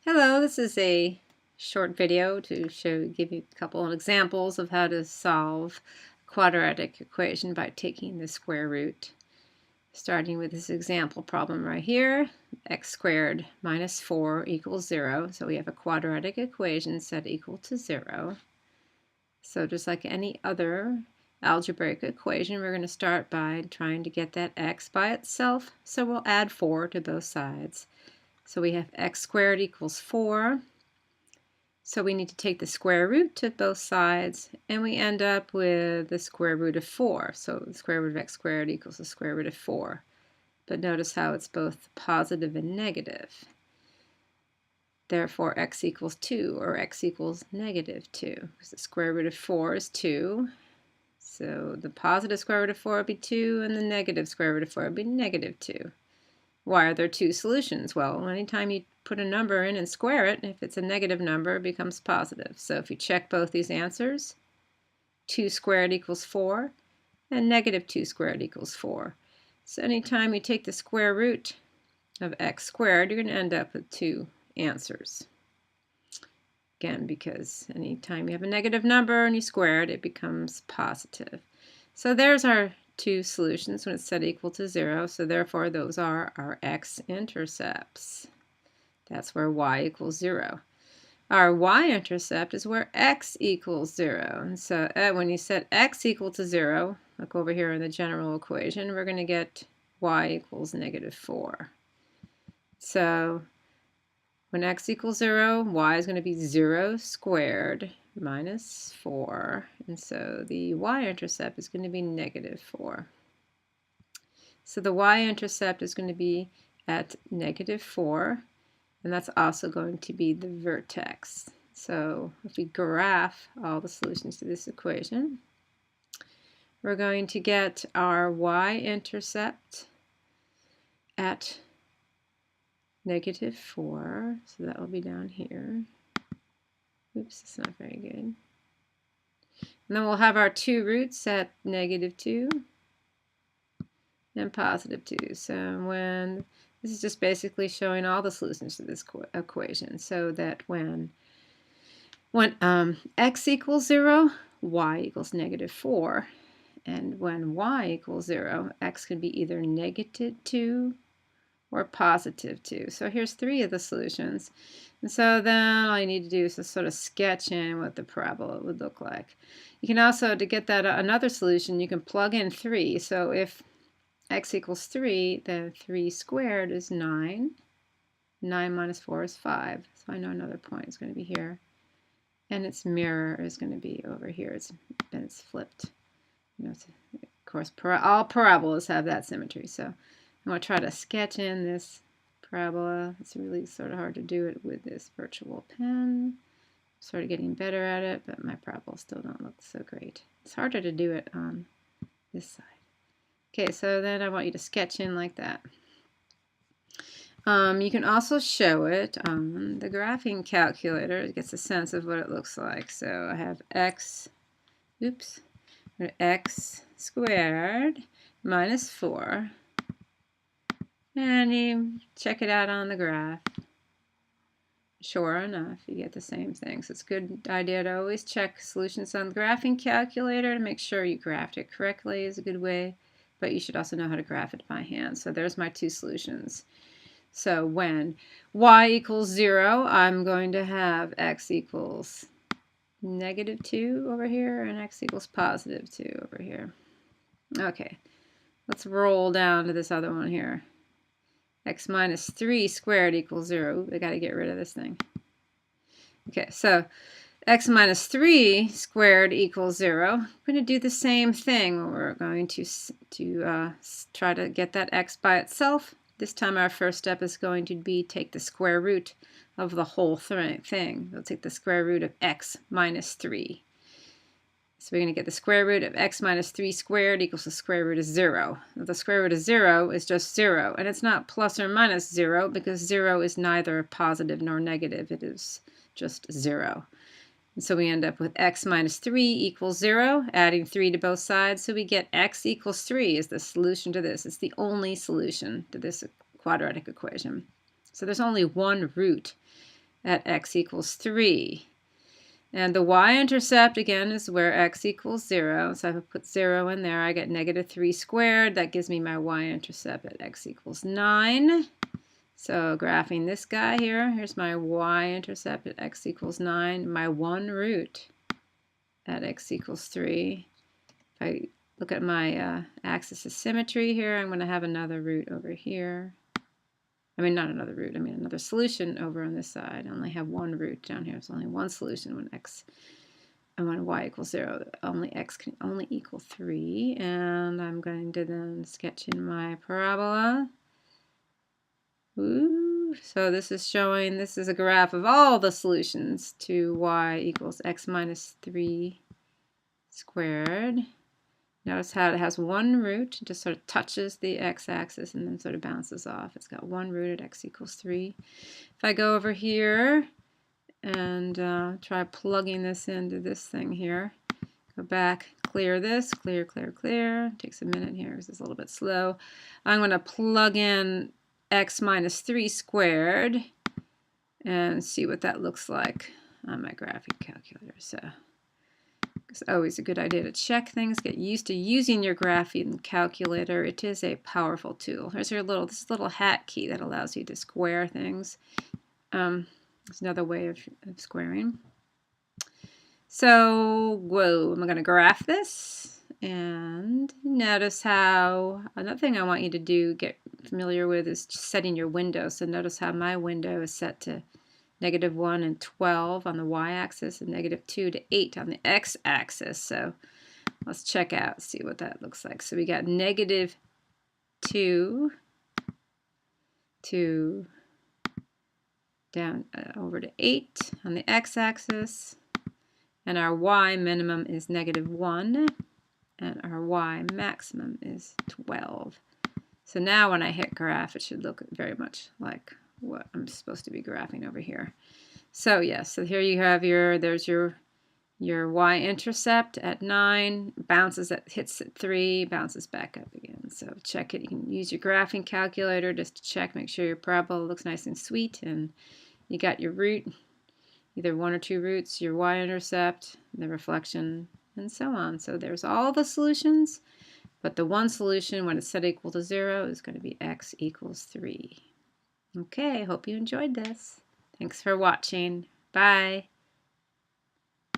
Hello, this is a short video to give you a couple of examples of how to solve a quadratic equation by taking the square root. Starting with this example problem right here, x squared minus 4 equals 0. So we have a quadratic equation set equal to 0. So just like any other algebraic equation, we're going to start by trying to get that x by itself. So we'll add 4 to both sides. So we have x squared equals 4. So we need to take the square root to both sides, and we end up with the square root of 4. So the square root of x squared equals the square root of 4. But notice how it's both positive and negative. Therefore, x equals 2, or x equals negative 2, because the square root of 4 is 2. So the positive square root of 4 would be 2, and the negative square root of 4 would be negative 2. Why are there two solutions? Well, anytime you put a number in and square it, if it's a negative number, it becomes positive. So if you check both these answers, 2 squared equals 4, and negative 2 squared equals 4. So anytime you take the square root of x squared, you're going to end up with two answers. Again, because anytime you have a negative number and you square it, it becomes positive. So there's our two solutions when it's set equal to 0, so therefore those are our x-intercepts. That's where y equals 0. Our y-intercept is where x equals 0. And so when you set x equal to 0, look over here in the general equation, we're going to get y equals negative 4. So when x equals 0, y is going to be 0 squared minus 4, and so the y-intercept is going to be negative 4. So the y-intercept is going to be at negative 4, and that's also going to be the vertex. So if we graph all the solutions to this equation, we're going to get our y-intercept at negative 4, so that will be down here. Oops, it's not very good. And then we'll have our two roots at negative 2 and positive 2. So when this is just basically showing all the solutions to this equation, so that when x equals 0, y equals negative 4, and when y equals 0, x can be either negative 2 or positive 2. So here's 3 of the solutions. And so then all you need to do is just sort of sketch in what the parabola would look like. You can also, to get that another solution, you can plug in 3. So if x equals 3, then 3 squared is 9. 9 minus 4 is 5. So I know another point is going to be here. And its mirror is going to be over here. It's flipped. You know, of course, all parabolas have that symmetry. So I'm going to try to sketch in this parabola. It's really sort of hard to do it with this virtual pen. I'm sort of getting better at it, but my parabolas still don't look so great. It's harder to do it on this side. Okay, so then I want you to sketch in like that. You can also show it on the graphing calculator. It gets a sense of what it looks like. So I have x squared minus 4. And you check it out on the graph. Sure enough, you get the same thing. So it's a good idea to always check solutions on the graphing calculator to make sure you graphed it correctly is a good way. But you should also know how to graph it by hand. So there's my two solutions. So when y equals 0, I'm going to have x equals negative 2 over here and x equals positive 2 over here. Okay, let's roll down to this other one here. X minus 3 squared equals 0. I got to get rid of this thing. Okay, so x minus 3 squared equals 0. I'm going to do the same thing. We're going to try to get that x by itself. This time our first step is going to be take the square root of the whole thing. We'll take the square root of x minus 3. So we're going to get the square root of x minus 3 squared equals the square root of 0. The square root of 0 is just 0, and it's not plus or minus 0 because 0 is neither positive nor negative. It is just 0. And so we end up with x minus 3 equals 0, adding 3 to both sides. So we get x equals 3 is the solution to this. It's the only solution to this quadratic equation. So there's only one root at x equals 3. And the y-intercept, again, is where x equals 0. So if I put 0 in there, I get negative 3 squared. That gives me my y-intercept at x equals 9. So graphing this guy here, here's my y-intercept at x equals 9, my 1 root at x equals 3. If I look at my axis of symmetry here, I'm going to have another root over here. I mean, not another root, I mean another solution over on this side. I only have one root down here. It's only one solution when y equals 0. Only x can only equal 3. And I'm going to then sketch in my parabola. Ooh, so this is showing, this is a graph of all the solutions to y equals x minus 3 squared. Notice how it has one root, just sort of touches the x-axis and then sort of bounces off. It's got one root at x equals 3. If I go over here and try plugging this into this thing here, go back, clear this, clear, clear, clear. It takes a minute here because it's a little bit slow. I'm going to plug in x minus 3 squared and see what that looks like on my graphing calculator. So it's always a good idea to check things, get used to using your graphing calculator. It is a powerful tool. Here's your this little hat key that allows you to square things. There's another way of squaring. So, whoa, I'm going to graph this. And notice how, another thing I want you to do, get familiar with, is setting your window. So notice how my window is set to -1 and 12 on the y-axis and -2 to 8 on the x-axis. So let's check out, see what that looks like. So we got -2 to down over to 8 on the x-axis. And our y minimum is -1. And our y maximum is 12. So now when I hit graph, it should look very much like what I'm supposed to be graphing over here. So yes, so here you have there's your y-intercept at 9, hits at 3, bounces back up again. So check it. You can use your graphing calculator just to check, make sure your parabola looks nice and sweet, and you got your root, either 1 or 2 roots, your y-intercept, the reflection, and so on. So there's all the solutions, but the one solution when it's set equal to 0 is going to be x equals 3. Okay, I hope you enjoyed this. Thanks for watching. Bye.